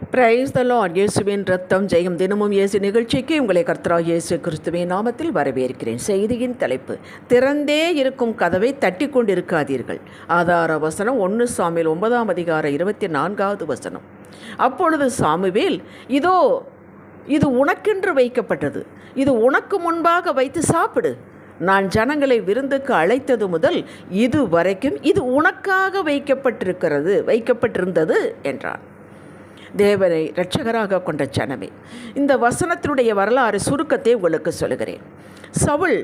Praise the Lord. இயேசுவின் ரத்தம் ஜெயம். தினமும் இயேசு நிகழ்ச்சிக்கு உங்களை கர்த்தராகிய இயேசு கிறிஸ்துவின் நாமத்தில் வரவேற்கிறேன். செய்தியின் தலைப்பு: திறந்தே இருக்கும் கதவை தட்டி கொண்டிருக்காதீர்கள். ஆதார வசனம் 1 சாமுவேல் 9ஆம் அதிகாரம் 24வது வசனம். அப்பொழுது சாமுவேல், இதோ இது உனக்கென்று வைக்கப்பட்டது, இது உனக்கு முன்பாக வைத்து சாப்பிடு. நான் ஜனங்களை விருந்துக்கு அழைத்தது முதல் இது வரைக்கும் இது உனக்காக வைக்கப்பட்டிருந்தது என்றார். தேவனை இரட்சகராக கொண்ட ஜனமே, இந்த வசனத்தினுடைய வரலாறு சுருக்கத்தை உங்களுக்கு சொல்கிறேன். சவுல்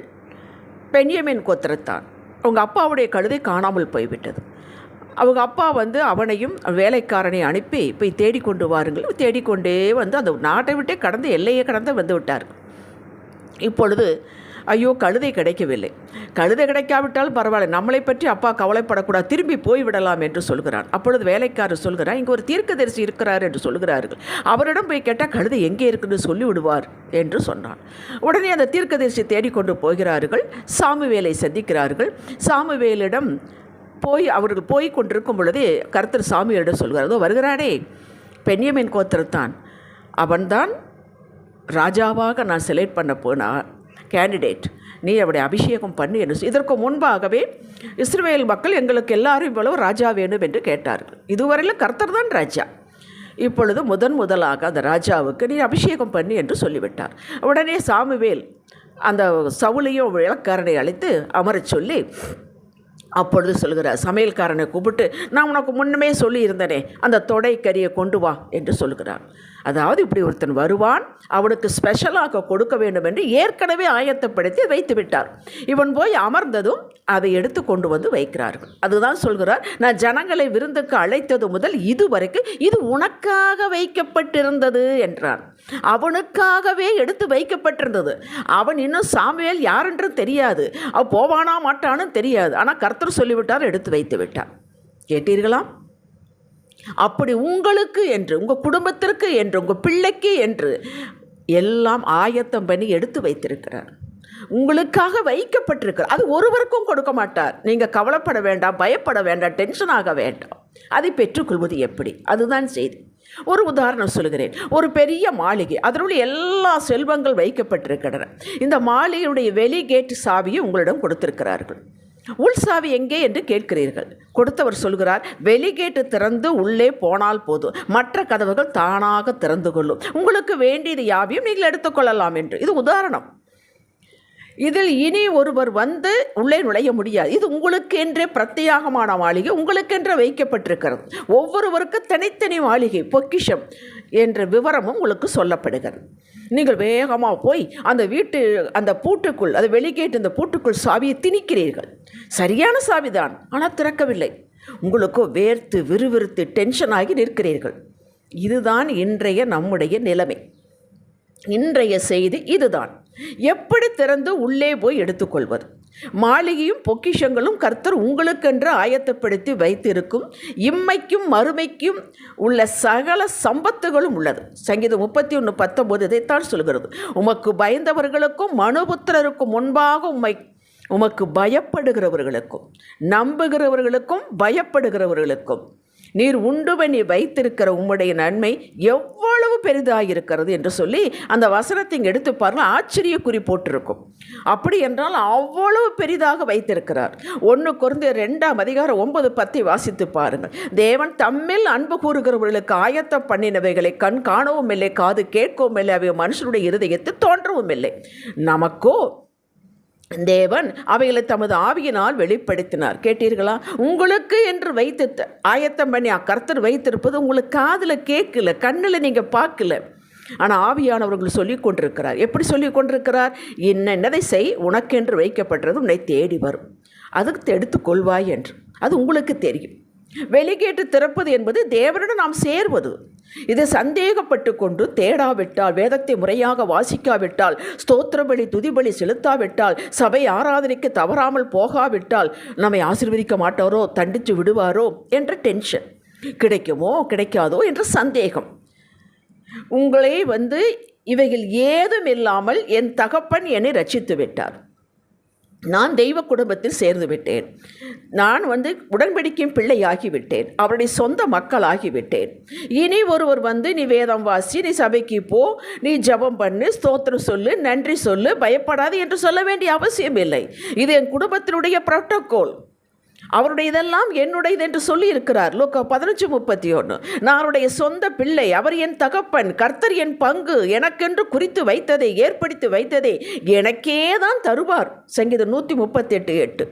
பென்யமீன் கோத்திரத்தான். அவங்க அப்பாவுடைய கழுதை காணாமல் போய்விட்டது. அவங்க அப்பா அவனையும் வேலைக்காரனை அனுப்பி போய் தேடிக்கொண்டு வாருங்கள். தேடிக்கொண்டே அந்த நாட்டை விட்டே கடந்து எல்லையை கடந்து வந்து விட்டார். இப்பொழுது ஐயோ, கழுதை கிடைக்கவில்லை. கழுதை கிடைக்காவிட்டால் பரவாயில்ல, நம்மளை பற்றி அப்பா கவலைப்படக்கூடாது, திரும்பி போய்விடலாம் என்று சொல்கிறான். அப்பொழுது வேலைக்காரர் சொல்கிறான், இங்கே ஒரு தீர்க்கதரிசி இருக்கிறார் என்று சொல்கிறார்கள், அவரிடம் போய் கேட்டால் கழுதை எங்கே இருக்குன்னு சொல்லிவிடுவார் என்று சொன்னான். உடனே அந்த தீர்க்கதரிசி தேடிக்கொண்டு போகிறார்கள். சாமுவேலை சந்திக்கிறார்கள். சாமுவேலிடம் அவர்கள் போய் கொண்டிருக்கும் பொழுதே கர்த்தர் சாமுவேலிடம் சொல்கிறார், அதோ வருகிறானே, பென்யமீன் கோத்திரத்தான், அவன்தான் ராஜாவாக நான் செலக்ட் பண்ண போனால் கேண்டிடேட், நீ அவருடைய அபிஷேகம் பண்ணு என்று. இதற்கு முன்பாகவே இஸ்ரவேல் மக்கள் எங்களுக்கு எல்லாரும் இவ்வளவு ராஜா வேணும் என்று கேட்டார்கள். இதுவரையில் கர்த்தர் தான் ராஜா. இப்பொழுது முதலாக அந்த ராஜாவுக்கு நீ அபிஷேகம் பண்ணு என்று சொல்லிவிட்டார். உடனே சாமுவேல் அந்த சவுலையும் வேலைக்காரனை அழைத்து அமரச் சொல்லி அப்பொழுது சொல்கிறார், சமையல்காரனை கூப்பிட்டு, நான் உனக்கு முன்னமே சொல்லியிருந்தனே, அந்த தொடை கறியை கொண்டு வா என்று சொல்கிறார். அதாவது இப்படி ஒருத்தன் வருவான், அவனுக்கு ஸ்பெஷலாக கொடுக்க வேண்டும் என்று ஏற்கனவே ஆயத்தப்படுத்தி வைத்து விட்டார். இவன் போய் அமர்ந்ததும் அதை எடுத்து கொண்டு வந்து வைக்கிறார்கள். அதுதான் சொல்கிறார், நான் ஜனங்களை விருந்துக்கு அழைத்தது முதல் இதுவரைக்கும் இது உனக்காக வைக்கப்பட்டிருந்தது என்றான். அவனுக்காகவே எடுத்து வைக்கப்பட்டிருந்தது. அவன் இன்னும் சாமுவேல் யாரென்று தெரியாது, போவானா மாட்டான்னு தெரியாது. ஆனால் கர்த்தர் சொல்லிவிட்டார், எடுத்து வைத்து விட்டார். கேட்டீர்களா? அப்படி உங்களுக்கு என்று, உங்கள் குடும்பத்திற்கு என்று, உங்கள் பிள்ளைக்கு என்று எல்லாம் ஆயத்தம் பண்ணி எடுத்து வைத்திருக்கிறார். உங்களுக்காக வைக்கப்பட்டிருக்கிறார். அது ஒருவருக்கும் கொடுக்க மாட்டார். நீங்கள் கவலைப்பட வேண்டாம், பயப்பட வேண்டாம், டென்ஷன் ஆக வேண்டாம். அதை பெற்றுக்கொள்வது எப்படி? அதுதான் செய்தி. ஒரு உதாரணம் சொல்கிறேன். ஒரு பெரிய மாளிகை, அதனுடைய எல்லா செல்வங்கள் வைக்கப்பட்டிருக்கின்றன. இந்த மாளிகையுடைய வெளி கேட்டு சாவியை உங்களிடம் கொடுத்திருக்கிறார்கள். உள் சாவி எங்கே என்று கேட்கிறீர்கள். கொடுத்தவர் சொல்கிறார், வெளிகேட்டு திறந்து உள்ளே போனால் போதும், மற்ற கதவுகள் தானாக திறந்து கொள்ளும், உங்களுக்கு வேண்டியது யாவையும் நீங்கள் எடுத்துக்கொள்ளலாம் என்று. இது உதாரணம். இதில் இனி ஒருவர் வந்து உள்ளே நுழைய முடியாது. இது உங்களுக்கென்றே பிரத்யேகமான மாளிகை, உங்களுக்கென்று வைக்கப்பட்டிருக்கிறது. ஒவ்வொருவருக்கு தனித்தனி மாளிகை, பொக்கிஷம் என்ற விவரமும் உங்களுக்கு சொல்லப்படுகிறது. நீங்கள் வேகமாக போய் அந்த பூட்டுக்குள், அது வெளிகேட்டு இந்த பூட்டுக்குள் சாவியை திணிக்கிறீர்கள். சரியான சாவிதான், ஆனால் திறக்கவில்லை. உங்களுக்கு வேர்த்து விறுவிறுத்து டென்ஷன் ஆகி நிற்கிறீர்கள். இதுதான் இன்றைய நம்முடைய நிலைமை. இன்றைய செய்தி இதுதான். எப்படி திறந்து உள்ளே போய் எடுத்துக்கொள்வது? மாளிகையும் பொக்கிஷங்களும் கர்த்தர் உங்களுக்கென்று ஆயத்தப்படுத்தி வைத்திருக்கும் இம்மைக்கும் மறுமைக்கும் உள்ள சகல சம்பத்துகளும் உள்ளது. சங்கீதம் 31:19 இதைத்தான் சொல்கிறது. உமக்கு பயந்தவர்களுக்கும் மனுபுத்திரருக்கும் முன்பாக உமக்கு பயப்படுகிறவர்களுக்கும், நம்புகிறவர்களுக்கும் பயப்படுகிறவர்களுக்கும் நீர் உண்டு பண்ணி வைத்திருக்கிற உம்முடைய நன்மை எவ்வளவு பெரிதாயிருக்கிறது என்று சொல்லி அந்த வசனத்தை எடுத்து பாருங்கள், ஆச்சரிய குறி போட்டிருக்கும். அப்படி என்றால் அவ்வளவு பெரிதாக வைத்திருக்கிறார். 1 கொரிந்தியர் 2ஆம் அதிகாரம் 9-10 வாசித்து பாருங்கள். தேவன் தம்மில் அன்பு கூறுகிறவர்களுக்கு ஆயத்தம் பண்ணினவைகளை கண் காணவும் இல்லை, காது கேட்கவும் இல்லை, அவை மனுஷனுடைய இருதயத்தில் தோன்றவும் இல்லை. நமக்கோ தேவன் அவைகளை தமது ஆவியினால் வெளிப்படுத்தினார். கேட்டீர்களா? உங்களுக்கு என்று வைத்து ஆயத்தம் பண்ணி கர்த்தர் வைத்திருப்பது உங்களுக்கு காதில் கேட்கல, கண்ணில் நீங்கள் பார்க்கல. ஆனால் ஆவியானவர்கள் சொல்லி கொண்டிருக்கிறார். எப்படி சொல்லி கொண்டிருக்கிறார்? என்னதை செய், உனக்கென்று வைக்கப்பட்டது உன்னை தேடி வரும், அதுக்கு எடுத்துக்கொள்வாய் என்று. அது உங்களுக்கு தெரியும். வெளிகேட்டு திறப்பது என்பது தேவனுடன் நாம் சேர்வது. இது சந்தேகப்பட்டு கொண்டு தேடாவிட்டால், வேதத்தை முறையாக வாசிக்காவிட்டால், ஸ்தோத்திரபலி துதிபலி செலுத்தாவிட்டால், சபை ஆராதனைக்கு தவறாமல் போகாவிட்டால் நம்மை ஆசீர்வதிக்க மாட்டாரோ, தண்டித்து விடுவாரோ என்ற டென்ஷன், கிடைக்குமோ கிடைக்காதோ என்ற சந்தேகம். உங்களை இவைகள் ஏதும் இல்லாமல் என் தகப்பன் என்னை ரட்சித்து விட்டார், நான் தெய்வ குடும்பத்தில் சேர்ந்து விட்டேன். நான் உடன்படிக்கையின் பிள்ளையாகிவிட்டேன். அவருடைய சொந்த மக்களாகிவிட்டேன். இனி ஒருவர் நீ வேதம் வாசி, நீ சபைக்கு போ, நீ ஜெபம் பண்ணு, ஸ்தோத்திரம் சொல்லு, நன்றி சொல்லு, பயப்படாது என்று சொல்ல வேண்டிய அவசியம் இல்லை. இது என் குடும்பத்தினுடைய புரோட்டோகால். அவருடைய இதெல்லாம் என்னுடையது என்று சொல்லி இருக்கிறார். லூக்கா 15:31. நான் அவருடைய சொந்த பிள்ளை, அவர் என் தகப்பன், கர்த்தர் என் பங்கு, எனக்கென்று குறித்து வைத்ததை, ஏற்படுத்தி வைத்ததை எனக்கே தான் தருவார். சங்கீதம் 138:8.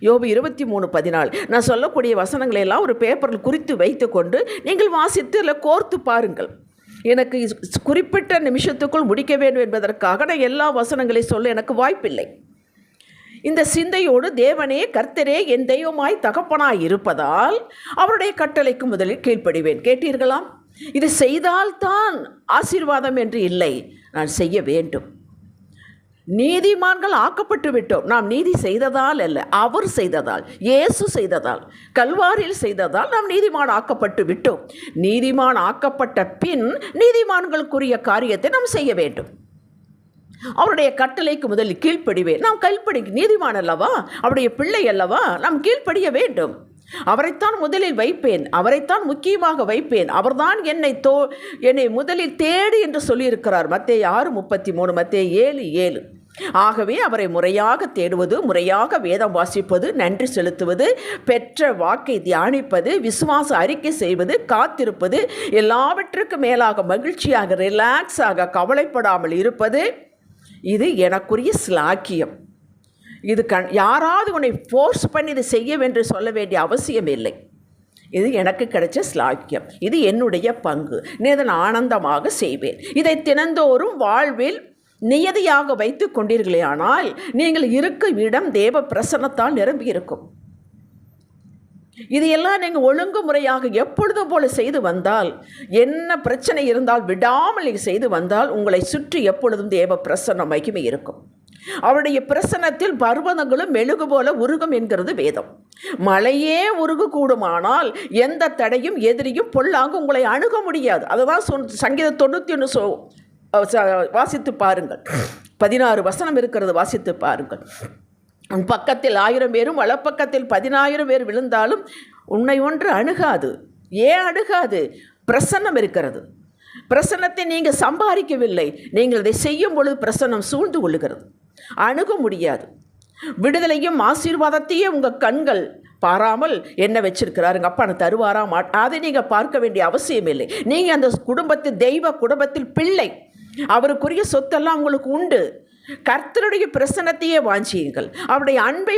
யோபு 23:14. நான் சொல்லக்கூடிய வசனங்களை எல்லாம் ஒரு பேப்பரில் குறித்து வைத்து கொண்டு நீங்கள் வாசித்து இல்லை கோர்த்து பாருங்கள். எனக்கு குறிப்பிட்ட நிமிஷத்துக்குள் முடிக்க வேண்டும் என்பதற்காக நான் எல்லா வசனங்களையும் சொல்ல எனக்கு வாய்ப்பில்லை. இந்த சிந்தையோடு தேவனே கர்த்தரே என் தெய்வமாய் தகப்பனாய் இருப்பதால் அவருடைய கட்டளைக்கு முதலில் கீழ்ப்படிவேன். கேட்டீர்களா? இது செய்தால்தான் ஆசீர்வாதம் என்று இல்லை, நான் செய்ய வேண்டும். நீதிமான்கள் ஆக்கப்பட்டு விட்டோம். நாம் நீதி செய்ததால் அல்ல, அவர் செய்ததால், இயேசு செய்ததால், கல்வாரியில் செய்ததால் நாம் நீதிமான் ஆக்கப்பட்டு விட்டோம். நீதிமான் ஆக்கப்பட்ட பின் நீதிமான்களுக்குரிய காரியத்தை நாம் செய்ய வேண்டும். அவருடைய கட்டளைக்கு முதலில் கீழ்ப்படிவேன். நாம் நீதிமான் அல்லவா, அவருடைய பிள்ளை அல்லவா, நாம் கீழ்ப்படிய வேண்டும். அவரைத்தான் முதலில் வைப்பேன், அவரைத்தான் முக்கியமாக வைப்பேன். அவர்தான் என்னை முதலில் தேடு என்று சொல்லியிருக்கிறார். மத்தேயு 6:33, மத்தேயு 7:7. ஆகவே அவரை முறையாக தேடுவது, முறையாக வேதம் வாசிப்பது, நன்றி செலுத்துவது, பெற்ற வாக்கை தியானிப்பது, விசுவாச அறிக்கை செய்வது, காத்திருப்பது, எல்லாவற்றுக்கும் மேலாக மகிழ்ச்சியாக, ரிலாக்ஸாக, கவலைப்படாமல் இருப்பது, இது எனக்குரிய ஸ்லாக்கியம். இது யாராவது உன்னை ஃபோர்ஸ் பண்ணி இதை செய்ய என்று சொல்ல வேண்டிய அவசியம் இல்லை. இது எனக்கு கிடைச்ச ஸ்லாக்கியம், இது என்னுடைய பங்கு. இதை நான் ஆனந்தமாக செய்வேன். இதை தினந்தோறும் வாழ்வில் நியதியாக வைத்து கொண்டீர்களே ஆனால் நீங்கள் இருக்கும் இடம் தேவ பிரசன்னத்தால் நிரம்பி இருக்கும். இதையெல்லாம் நீங்கள் ஒழுங்குமுறையாக எப்பொழுதும் போல செய்து வந்தால், என்ன பிரச்சனை இருந்தால் விடாமல் நீங்கள் செய்து வந்தால், உங்களை சுற்றி எப்பொழுதும் தேவ பிரசன்ன மகிமை இருக்கும். அவருடைய பிரசன்னத்தில் பர்வதங்களும் மெழுகு போல உருகும் என்கிறது வேதம். மழையே உருகு கூடுமானால் எந்த தடையும் எதிரியும் பொல்லாங்கு உங்களை அணுக முடியாது. அதுதான் சங்கீதம் 91 வாசித்து பாருங்கள். 16 வசனம் இருக்கிறது, வாசித்து பாருங்கள். உன் பக்கத்தில் 1000 பேரும் வலப்பக்கத்தில் 10,000 பேர் விழுந்தாலும் உன்னை ஒன்று அணுகாது. ஏன் அணுகாது? பிரசன்னம் இருக்கிறது. பிரசன்னத்தை நீங்கள் சம்பாதிக்கவில்லை, நீங்கள் இதை செய்யும் பொழுது பிரசன்னம் சூழ்ந்து கொள்ளுகிறது. அணுக முடியாது. விடுதலையும் ஆசீர்வாதத்தையும் உங்கள் கண்கள் பாராமல் என்ன வச்சிருக்கிறாரு, எங்கள் அப்பா தருவாரா அதை நீங்கள் பார்க்க வேண்டிய அவசியம் இல்லை. நீங்கள் அந்த குடும்பத்தில், தெய்வ குடும்பத்தில் பிள்ளை. அவருக்குரிய சொத்தெல்லாம் உங்களுக்கு உண்டு. கர்த்தருடைய பிரசன்னத்தையே வாஞ்சியுங்கள், அவருடைய அன்பை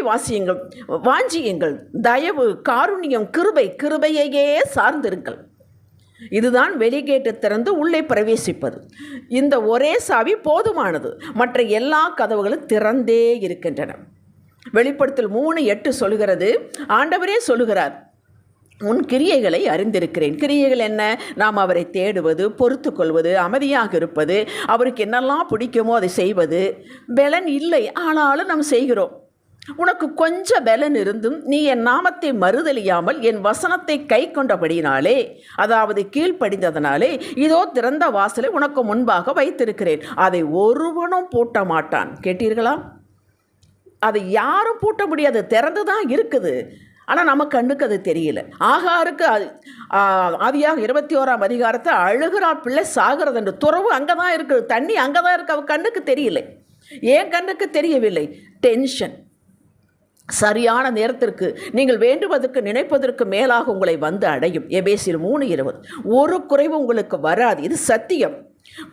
வாஞ்சியுங்கள். தயவு, காருண்யம், கிருபையையே சார்ந்திருங்கள். இதுதான் வெளிகேட்டு திறந்து உள்ளே பிரவேசிப்பது. இந்த ஒரே சாவி போதுமானது. மற்ற எல்லா கதவுகளும் திறந்தே இருக்கின்றன. வெளிப்படுத்தல் 3:8 சொல்கிறது, ஆண்டவரே சொல்லுகிறார், உன் கிரியைகளை அறிந்திருக்கிறேன். கிரியைகள் என்ன? நாம் அவரை தேடுவது, பொறுத்து கொள்வது, அமைதியாக இருப்பது, அவருக்கு என்னெல்லாம் பிடிக்குமோ அதை செய்வது. பலன் இல்லை, ஆனாலும் நாம் செய்கிறோம். உனக்கு கொஞ்சம் பலன் இருந்தும் நீ என் நாமத்தை மறுதலியாமல் என் வசனத்தை கை கொண்டபடினாலே, அதாவது கீழ்ப்படிந்ததனாலே, இதோ திறந்த வாசலை உனக்கு முன்பாக வைத்திருக்கிறேன், அதை ஒருவனும் பூட்ட மாட்டான். கேட்டீர்களா? அதை யாரும் பூட்ட முடியாது, திறந்து தான் இருக்குது. ஆனால் நம்ம கண்ணுக்கு அது தெரியல. ஆகாருக்கு ஆதியாக 21ஆம் அதிகாரத்தை அழுகிறார் பிள்ளை சாகிறது என்று. துறவு அங்கே தான் இருக்குது, தண்ணி அங்கே தான் இருக்குது, அவள் கண்ணுக்கு தெரியலை. ஏன் கண்ணுக்கு தெரியவில்லை? டென்ஷன். சரியான நேரத்திற்கு நீங்கள் வேண்டுவதற்கு நினைப்பதற்கு மேலாக உங்களை வந்து அடையும். எபேசியர் 3:20. ஒரு குறைவு உங்களுக்கு வராது, இது சத்தியம்.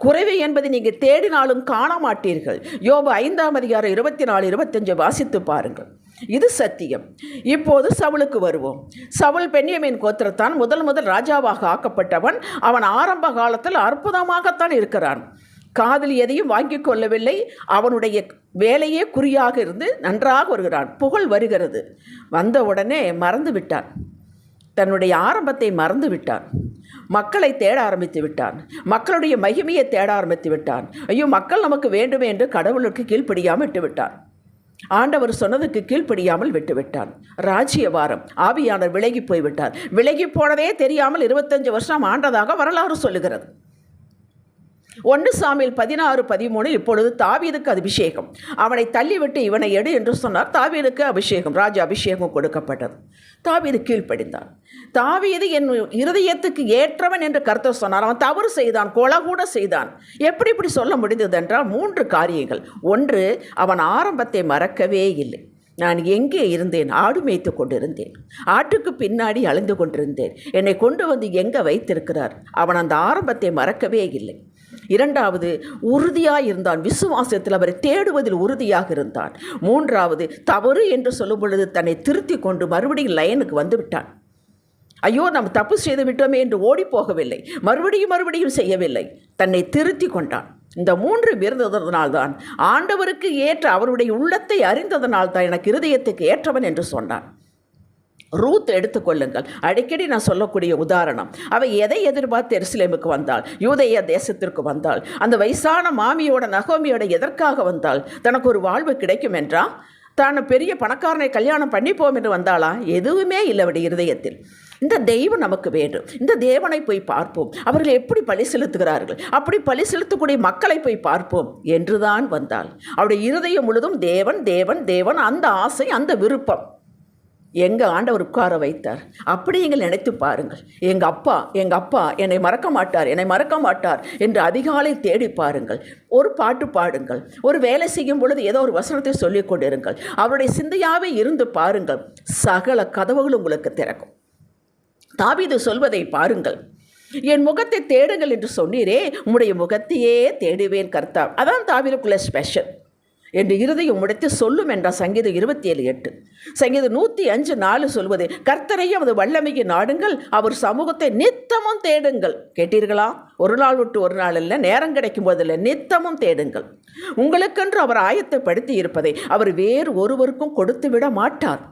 குறைவு என்பதை நீங்கள் தேடினாலும் காண மாட்டீர்கள். யோபு 5ஆம் அதிகாரம் 24-25 வாசித்து பாருங்கள். இது சத்தியம். இப்போது சவுலுக்கு வருவோம். சவுல் பென்யமீன் கோத்திரத்தான் முதல் ராஜாவாக ஆக்கப்பட்டவன். அவன் ஆரம்ப காலத்தில் அற்புதமாகத்தான் இருக்கிறான். காதில் எதையும் வாங்கி கொள்ளவில்லை. அவனுடைய வேலையே குறியாக இருந்து நன்றாக வருகிறான். புகழ் வருகிறது. வந்த உடனே மறந்து விட்டான், தன்னுடைய ஆரம்பத்தை மறந்து விட்டான். மக்களை தேட ஆரம்பித்து விட்டான். மக்களுடைய மகிமையை தேட ஆரம்பித்து விட்டான். ஐயோ, மக்கள் நமக்கு வேண்டுமே என்று கடவுளுக்கு கீழ்ப்படியாமல் விட்டுவிட்டான். ஆண்டவர் சொன்னதுக்கு கீழ்ப்படியாமல் விட்டுவிட்டான். ராஜ்யபாரம், ஆவியானவர் விலகி போய்விட்டார். விலகி போனதே தெரியாமல் 25 வருஷம் ஆண்டதாக வரலாறு சொல்லுகிறது. 1 சாமுவேல் 16:13 இப்பொழுது தாவீதுக்கு அபிஷேகம், அவனை தள்ளிவிட்டு இவனை எடு என்று சொன்னார். தாவீதுக்கு அபிஷேகம், ராஜ அபிஷேகம் கொடுக்கப்பட்டது. தாவீது கீழ்ப்படிந்தான். தாவீது என் இருதயத்துக்கு ஏற்றவன் என்று கர்த்தர் சொன்னார். அவன் தவறு செய்தான், கொலை கூட செய்தான். இப்படி சொல்ல முடிந்தது என்றால் 3 காரியங்கள். 1, அவன் ஆரம்பத்தை மறக்கவே இல்லை. நான் எங்கே இருந்தேன்? ஆடு மேய்த்து கொண்டிருந்தேன், ஆட்டுக்கு பின்னாடி அலைந்து கொண்டிருந்தேன், என்னை கொண்டு வந்து எங்கே வைத்திருக்கிறார். அவன் அந்த ஆரம்பத்தை மறக்கவே இல்லை. 2வது, உறுதியாக இருந்தான், விசுவாசத்தில் அவரை தேடுவதில் உறுதியாக இருந்தான். 3வது, தவறு என்று சொல்லும் பொழுது தன்னை திருத்தி கொண்டு மறுபடியும் லைனுக்கு வந்து விட்டான். ஐயோ நாம் தப்பு செய்து விட்டோமே என்று ஓடி போகவில்லை, மறுபடியும் செய்யவில்லை, தன்னை திருத்தி கொண்டான். இந்த 3 இருந்ததனால்தான், ஆண்டவருக்கு ஏற்ற அவருடைய உள்ளத்தை அறிந்ததனால்தான் எனக்கு இருதயத்துக்கு ஏற்றவன் என்று சொன்னான். ரூத் எடுத்துக்கொள்ளுங்கள், அடிக்கடி நான் சொல்லக்கூடிய உதாரணம். அவள் எதை எதிர்பார்த்து எருசலேமுக்கு வந்தாள்? யூதேய தேசத்திற்கு வந்தாள். அந்த வயசான மாமியோட நகோமியோட எதற்காக வந்தாள்? தனக்கு ஒரு வாழ்வு கிடைக்கும் என்றா? தான் பெரிய பணக்காரனை கல்யாணம் பண்ணிப்போம் என்று வந்தாளா? எதுவுமே இல்லை அவருடைய இருதயத்தில். இந்த தெய்வம் நமக்கு வேண்டும், இந்த தேவனை போய் பார்ப்போம், அவர்கள் எப்படி பலி செலுத்துகிறார்கள், அப்படி பலி செலுத்தக்கூடிய மக்களை போய் பார்ப்போம் என்றுதான் வந்தாள். அவருடைய இருதயம் முழுதும் தேவன் தேவன் தேவன், அந்த ஆசை, அந்த விருப்பம். எங்கள் ஆண்டவர் உட்கார வைத்தார். அப்படி நீங்கள் நினைத்து பாருங்கள். எங்கள் அப்பா என்னை மறக்க மாட்டார் என்று அதிகாலை தேடி பாருங்கள். ஒரு பாட்டு பாடுங்கள், ஒரு வேலை செய்யும் பொழுது ஏதோ ஒரு வசனத்தை சொல்லிக் கொண்டிருங்கள், அவருடைய சிந்தையாகவே இருந்து பாருங்கள், சகல கதவுகள் உங்களுக்கு திறக்கும். தாவீது சொல்வதை பாருங்கள், என் முகத்தை தேடுங்கள் என்று சொன்னீரே, உம்முடைய முகத்தையே தேடுவேன் கர்த்தா. அதான் தாவீதுக்குள்ள ஸ்பெஷல் என்று இருதயம் உடைத்து சொல்லும் என்றால் சங்கீதம் 27:8. சங்கீதம் 105:4 சொல்வது, கர்த்தரையும் அது வல்லமையை நாடுங்கள், அவர் சமூகத்தை நித்தமும் தேடுங்கள். கேட்டீர்களா? ஒரு நாள் விட்டு ஒரு நாள் இல்லை, நேரம் கிடைக்கும் போதில்லை, நித்தமும் தேடுங்கள். உங்களுக்கென்று அவர் ஆயத்தப்படுத்தி இருப்பதை அவர் வேறு ஒருவருக்கும் கொடுத்து விட மாட்டார்.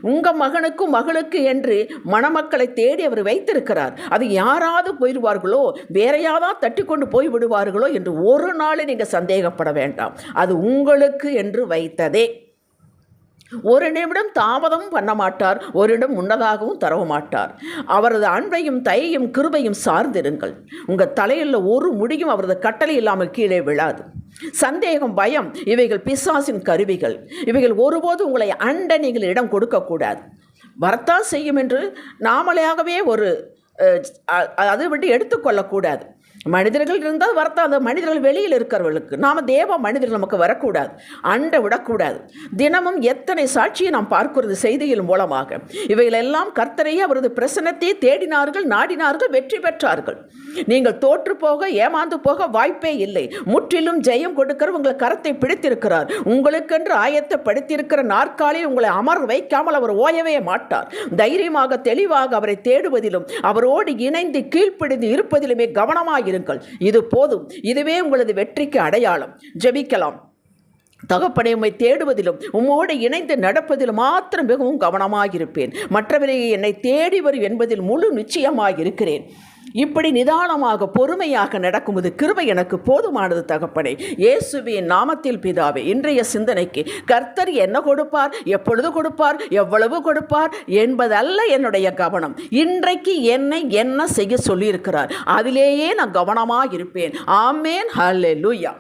உங்கள் மகனுக்கும் மகளுக்கு என்று மணமக்களை தேடி அவர் வைத்திருக்கிறார். அது யாராவது போயிடுவார்களோ, வேற யாராவது தட்டி கொண்டு போய் விடுவார்களோ என்று ஒரு நாள் நீங்கள் சந்தேகப்பட வேண்டாம். அது உங்களுக்கு என்று வைத்ததே. ஒரு நிமிடம் தாமதமும் பண்ண மாட்டார், ஒரு நிமிடம் முன்னதாகவும் தரவும் மாட்டார். அவரது அன்பையும் தயையும் கிருபையும் சார்ந்திருங்கள். உங்கள் தலையில் ஒரு முடியும் அவரது கட்டளை இல்லாமல் கீழே விழாது. சந்தேகம், பயம் இவைகள் பிசாசின் கருவிகள். இவைகள் ஒருபோது உங்களை அண்ட நீங்கள் இடம் கொடுக்கக்கூடாது. வரத்தான் செய்யும் என்று நாமளையாகவே அதை விட்டு எடுத்துக்கொள்ளக்கூடாது. மனிதர்கள் இருந்தால் வரத்தான், அந்த மனிதர்கள் வெளியில் இருக்கிறவர்களுக்கு. நாம் தேவ மனிதர்கள் நமக்கு வரக்கூடாது, அண்ட விடக்கூடாது. தினமும் எத்தனை சாட்சியை நாம் பார்க்கிறது செய்திகள் மூலமாக. இவைகளெல்லாம் கர்த்தரையே அவரது பிரசன்னத்தை தேடினார்கள், நாடினார்கள், வெற்றி பெற்றார்கள். நீங்கள் தோற்று போக, ஏமாந்து போக வாய்ப்பே இல்லை. முற்றிலும் ஜெயம் கொடுக்கிற உங்கள் கரத்தை பிடித்திருக்கிறார். உங்களுக்கென்று ஆயத்தப்படுத்தியிருக்கிற நாற்காலில் உங்களை அமர் வைக்காமல் அவர் ஓயவே மாட்டார். தைரியமாக தெளிவாக அவரை தேடுவதிலும் அவரோடு இணைந்து கீழ்ப்பிடிந்து இருப்பதிலுமே கவனமாக இருங்கள். இது போதும், இதுவே உங்களது வெற்றிக்கு அடையாளம். ஜெபிக்கலாம். தகப்பனை உம்மை தேடுவதிலும் உம்மோடு இணைந்து நடப்பதிலும் மாத்திரம் மிகவும் கவனமாயிருப்பேன். மற்றவரை என்னை தேடி வரும் என்பதில் முழு நிச்சயமாயிருக்கிறேன். இப்படி நிதானமாக பொறுமையாக நடக்கும்போது கிருபை எனக்கு போதுமானது தகப்பனே. இயேசுவின் நாமத்தில் பிதாவே. இன்றைய சிந்தனைக்கு கர்த்தர் என்ன கொடுப்பார், எப்பொழுது கொடுப்பார், எவ்வளவு கொடுப்பார் என்பதல்ல என்னுடைய கவனம். இன்றைக்கு என்னை என்ன செய்ய சொல்லியிருக்கிறார், அதிலேயே நான் கவனமாக இருப்பேன். ஆமேன். ஹல்லேலூயா.